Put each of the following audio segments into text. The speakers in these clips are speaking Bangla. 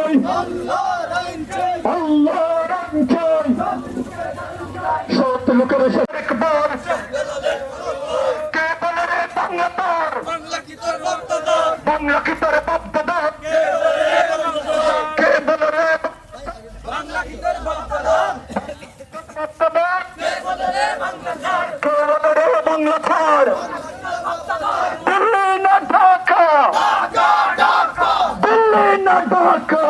চাই, আল্লাহর আইন চাই, সৎ লোকের সাথে একবার কে বলে রে বাংলা তোর, বাংলা কি তোর বাপদাদার, কে বলে রে বাংলা কি তোর বাপদাদার, কে বলে রে বাংলা ছাড়, দিল্লি না ঢাকা, দিল্লি না ঢাকা,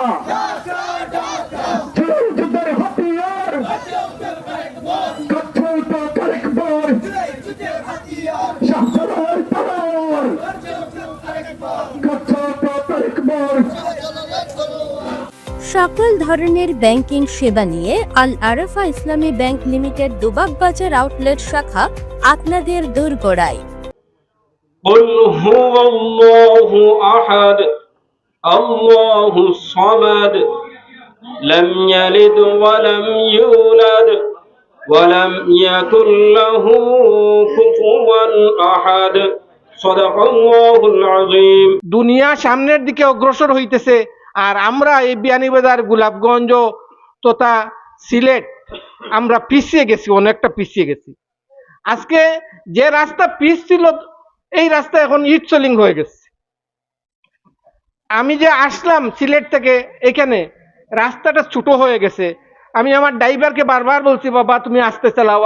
যুদ্ধের হাতিয়ার কাছে তো আরেকবার, শাহজালাল তলোয়ার কাছে তো আরেকবার। সকল ধরনের ব্যাংকিং সেবা নিয়ে আল আরাফা ইসলামী ব্যাংক লিমিটেড দুবাগ বাজার আউটলেট শাখা আপনাদের দোরগোড়ায়। قل هو الله أحد الله الصمد لم يلد ولم يولد ولم يكن له كفوا أحد صدق الله العظيم। দুনিয়া সামনের দিকে অগ্রসর হইতেছে, আর আমরা এই বিয়ানীবাজার, গোলাপগঞ্জ তথা সিলেট আমরা পিছিয়ে গেছি, অনেকটা পিছিয়ে গেছি। আজকে যে রাস্তা পিছ ছিল এই রাস্তা এখন ইটসলিং হয়ে গেছে। আমি যে আসলাম সিলেট থেকে, এখানে রাস্তাটা ছোট হয়ে গেছে। আমি আমার ড্রাইভারকে বারবার বলছি, বাবা তুমি আস্তে চালাও,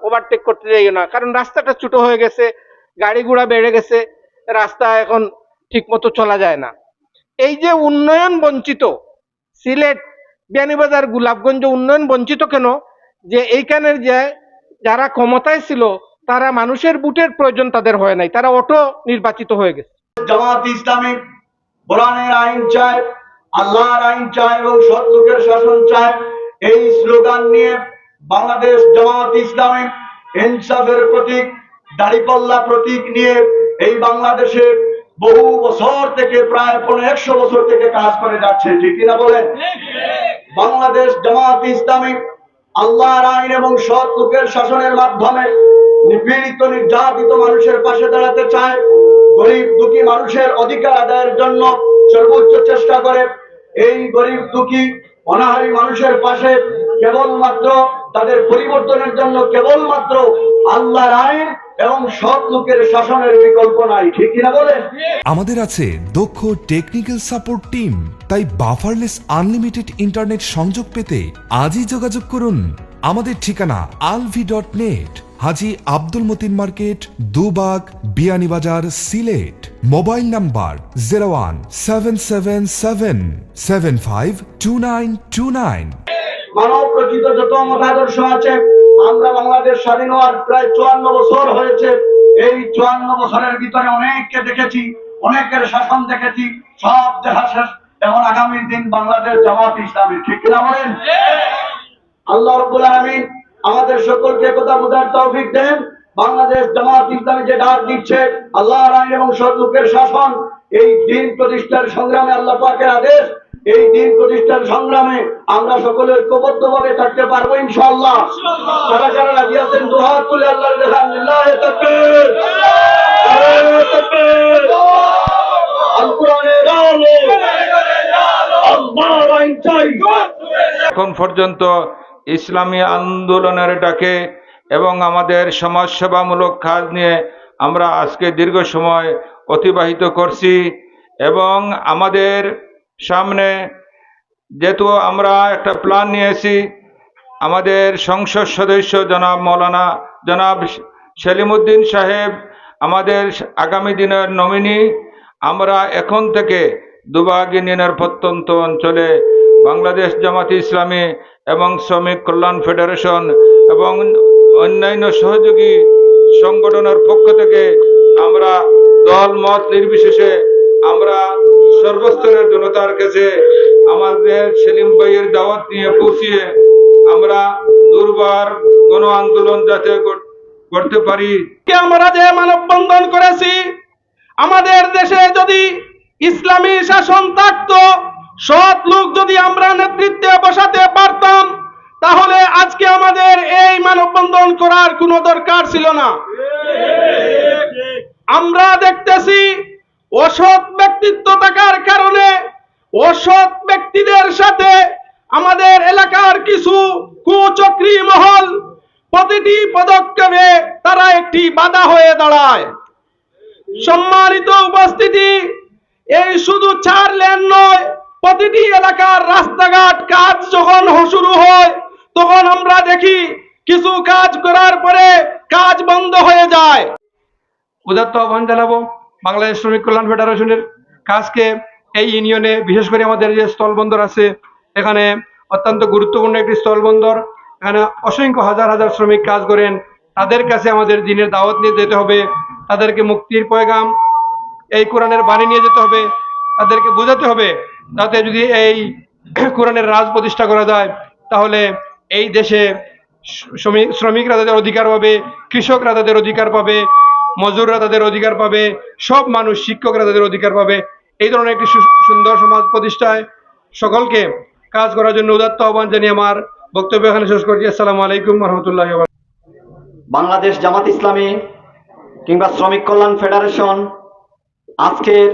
ওভারটেক করতে যাইও না, কারণ রাস্তাটা ছোট হয়ে গেছে, গাড়ি ঘোড়া বেড়ে গেছে, রাস্তা এখন ঠিক মতো চলা যায় না। এই যে উন্নয়ন বঞ্চিত সিলেট, বিয়ানীবাজার, গোলাপগঞ্জ উন্নয়ন বঞ্চিত কেন? যে এইখানের যে যারা ক্ষমতায় ছিল তারা মানুষের ভোটের প্রয়োজন তাদের হয় নাই, তারা অটো নির্বাচিত হয়ে গেছে। জামাত ইসলামী কোরআনের আইন চায়, আল্লাহর আইন চায় এবং সৎ লোকের শাসন চায়, এই স্লোগান নিয়ে বাংলাদেশ জামাত ইসলামী ইনসাফের প্রতীক, দাড়িপাল্লা প্রতীক নিয়ে এই বাংলাদেশে বহু বছর থেকে, প্রায় 100 বছর থেকে কাজ করে যাচ্ছে, ঠিক কিনা বলেন? বাংলাদেশ জামাত ইসলামী আল্লাহর আইন এবং সৎ লোকের শাসনের মাধ্যমে নিপীড়িত নির্যাতিত মানুষের পাশে দাঁড়াতে চায়, গরিব দুঃখী মানুষের অধিকার আদায়ের জন্য সর্বোচ্চ চেষ্টা করে। এই গরিব দুঃখী অনাহারী মানুষের পাশে কেবলমাত্র তাদের পরিবর্তনের জন্য কেবলমাত্র আল্লাহর আইন এবং সৎ লোকের শাসনের বিকল্প নাই, ঠিক কিনা বলেন? আমাদের আছে দক্ষ টেকনিক্যাল সাপোর্ট টিম, তাই বাফারলেস আনলিমিটেড ইন্টারনেট সংযোগ পেতে আজই যোগাযোগ করুন। আমাদের ঠিকানা alvi.net, Haji Abdul Matin market, Dubag, Beanibazar, Sylhet. Mobile number 017777522929। মানব রচিত যত মতাদর্শ আছে, আমরা বাংলাদেশ স্বাধীন হওয়ার প্রায় 54 বছর হয়েছে। এই 54 বছরের ভিতরে অনেককে দেখেছি, অনেকের শাসন দেখেছি, সব দেখা শেষ। এখন আগামী দিন বাংলাদেশ জামাত ইসলামী, ঠিক কিনা বলেন? আল্লাহ রাব্বুল আলামিন আমাদের সকলকে একতা বোঝার তৌফিক দেন। বাংলাদেশ জামাত ইসলামী যে ডাক দিচ্ছে আল্লাহর আইন এবং সৎ লোকের শাসন, এই দিন প্রতিষ্ঠার সংগ্রামে, আল্লাহ পাকের আদেশ, এই দিন প্রতিষ্ঠার সংগ্রামে আমরা সকলে ঐক্যবদ্ধভাবে থাকতে পারবো ইনশাআল্লাহ। যারা যারা রাজি আছেন দুহাত তুলে আল্লাহর দেখান, লিল্লাহি তাকবীর, নারে তাকবীর, আল কোরআনের আলো, আল্লাহর আইন চাই। এখন পর্যন্ত ইসলামী আন্দোলনের ডাকে এবং আমাদের সমাজসেবামূলক কাজ নিয়ে আমরা আজকে দীর্ঘ সময় অতিবাহিত করছি, এবং আমাদের সামনে যেহেতু আমরা একটা প্ল্যান নিয়েছি, আমাদের সংসদ সদস্য জনাব সেলিমউদ্দিন সাহেব আমাদের আগামী দিনের নমিনি। আমরা এখন থেকে দুবাগ ইউনিয়নের প্রত্যন্ত অঞ্চলে বাংলাদেশ জামাত ইসলামী এবং শ্রমিক কল্যাণ ফেডারেশন এবং অন্যান্য সহযোগী সংগঠনের পক্ষ থেকে আমরা দল মত নির্বিশেষে আমরা সর্বস্তরের জনতার কাছে আমাদের সেলিম ভাইয়ের দাওয়াত নিয়ে পৌঁছিয়ে আমরা দুর্বার গণ আন্দোলন যাতে করতে পারি। আমরা যে মানববন্ধন করেছি, আমাদের দেশে যদি ইসলামী শাসন থাকতো, সৎ লোক যদি আমরা নেতৃত্বে বসাতে পারতাম, তাহলে আজকে আমাদের এই মানববন্ধন করার কোনো দরকার ছিল না। আমরা দেখতেছি অসৎ ব্যক্তিত্ব থাকার কারণে অসৎ ব্যক্তিদের সাথে আমাদের এলাকার কিছু কুচক্রী মহল প্রতিটি পদক্ষেপে তারা একটি বাধা হয়ে দাঁড়ায়। সম্মানিত উপস্থিতি, এই শুধু 4 লেন নয়, প্রতিটি এলাকার রাস্তাঘাট কাজ যখন শুরু হয় তখন আমরা দেখি কিছু কাজ করার পরে কাজ বন্ধ হয়ে যায়। উদাত্ত আহ্বান জানাবো বাংলাদেশ শ্রমিক কল্যাণ ফেডারেশনের কাজকে এই ইউনিয়নে, বিশেষ করে আমাদের যে স্থলবন্দর আছে, এখানে অত্যন্ত গুরুত্বপূর্ণ একটি স্থলবন্দর, এখানে অসংখ্য হাজার হাজার শ্রমিক কাজ করেন। তাদের কাছে আমাদের দিনের দাওয়াত নিয়ে যেতে হবে, তাদেরকে মুক্তির পয়গাম, এই কোরআনের বাণী নিয়ে যেতে হবে, তাদেরকে বোঝাতে হবে যাতে যদি এই কোরআনের রাজ প্রতিষ্ঠা করা যায় তাহলে এই দেশে শ্রমিকরা তাদের অধিকার পাবে, কৃষকরা তাদের অধিকার পাবে, মজুররা তাদের অধিকার পাবে, সব মানুষ, শিক্ষকরা তাদের অধিকার পাবে। এই ধরনের একটি সুন্দর সমাজ প্রতিষ্ঠায় সকলকে কাজ করার জন্য উদাত্ত আহ্বান জানিয়ে আমার বক্তব্য এখানে শেষ করছি। আসসালামু আলাইকুম ওয়া রাহমাতুল্লাহি ওয়া বারাকাতুহু। বাংলাদেশ জামাত ইসলামী কিংবা শ্রমিক কল্যাণ ফেডারেশন আজকের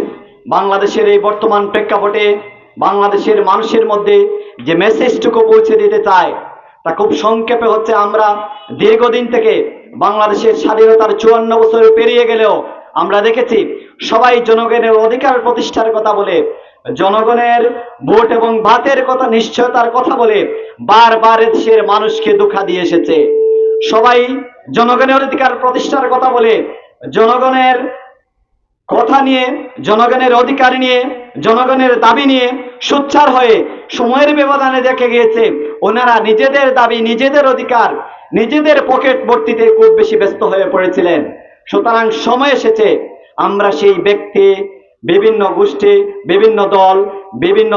বাংলাদেশের এই বর্তমান প্রেক্ষাপটে বাংলাদেশের মানুষের মধ্যে যে মেসেজটুকু পৌঁছে দিতে চায় তা খুব সংক্ষেপে হচ্ছে, আমরা দীর্ঘদিন থেকে বাংলাদেশের স্বাধীনতার 54 বছর পেরিয়ে গেলেও আমরা দেখেছি সবাই জনগণের অধিকার প্রতিষ্ঠার কথা বলে, জনগণের ভোট এবং ভাতের কথা, নিশ্চয়তার কথা বলে বারবার দেশের মানুষকে ধোঁকা দিয়ে এসেছে। সবাই জনগণের অধিকার প্রতিষ্ঠার কথা বলে, জনগণের কথা নিয়ে, জনগণের অধিকার নিয়ে, জনগণের দাবি নিয়ে সোচ্চার হয়ে সময়ের ব্যবধানে দেখে গিয়েছে ওনারা নিজেদের দাবি, নিজেদের অধিকার, নিজেদের পকেট ভর্তিতে খুব বেশি ব্যস্ত হয়ে পড়েছিলেন। সুতরাং সময় এসেছে আমরা সেই ব্যক্তি, বিভিন্ন গোষ্ঠী, বিভিন্ন দল, বিভিন্ন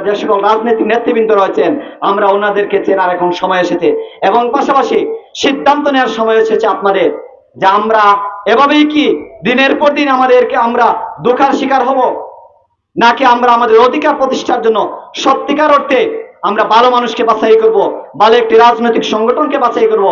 যে সকল রাজনৈতিক নেতৃবৃন্দ রয়েছেন, আমরা ওনাদেরকে চেনার এখন সময় এসেছে এবং পাশাপাশি সিদ্ধান্ত নেওয়ার সময় এসেছে আপনাদের, যে আমরা এভাবেই কি দিনের পর দিন আমাদেরকে আমরা ধোঁকার শিকার হব, নাকি আমরা আমাদের অধিকার প্রতিষ্ঠার জন্য সত্যিকার অর্থে আমরা ভালো মানুষকে বাছাই করব, ভালো একটি রাজনৈতিক সংগঠনকে বাছাই করব,